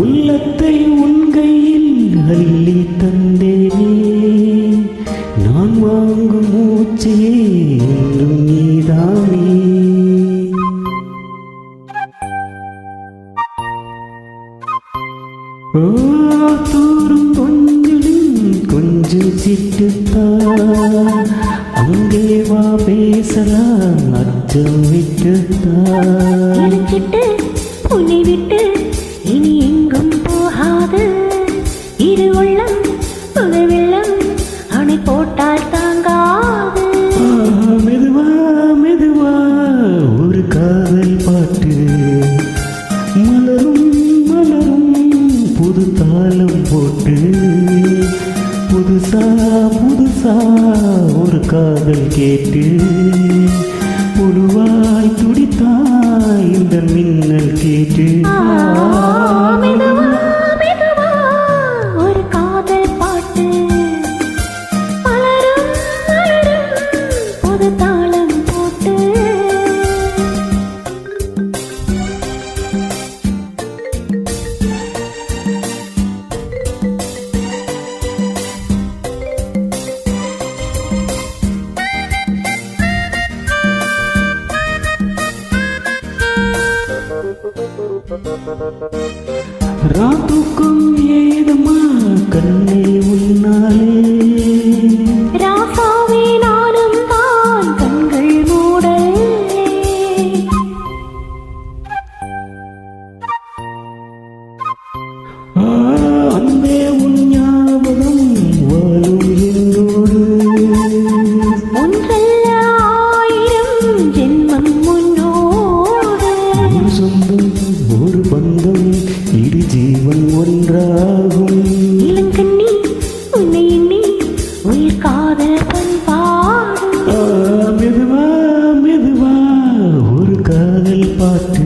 உள்ளத்தை உன் கையில் அள்ளி தந்தேனே, நான் வாங்கும் மூச்சையே என்றும் நீதானே. ஓ தூரும் கொஞ்சம் சிட்டுத்தா, அங்கே வா பேசலாம் அச்சம் விட்டுத்தா. உன்னை விட்டு இனி எங்கும் போகாது, இரு உள்ளம் புது வெள்ளம் அணை போட்டால் தாங்காது. மெதுவா மெதுவா ஒரு காதல் பாட்டு, மலரும் மலரும் புது தாளம் போட்டு, புதுசா புதுசா ஒரு காதல் கேட்டு, புழுவாய் துடித்தாய் இந்த மின்னல் கேட்டு. மெதுவா மெதுவா ஒரு காதல் பாட்டு, மலரும் மலரும் புது தாளம் போட்டு. ராத்துக்கும் ஏதமா கண்ணே உன்னாலே, ராசாவே நானும் தான் கண்கள் மூடலே. அன்பே உன் ஞாபகம் வாழும் என்னோடு, ஒன்றல்ல ஆயிரம் ஜென்மம் முன்னோடு. ஒரு சொந்தம் ஒரு பந்தம் இரு ஜீவன் ஒன்றாகும். இளங்கண்ணி உன்னை எண்ணி உயிர் காதல் பண்பாடும். மெதுவா மெதுவா ஒரு காதல் பாட்டு,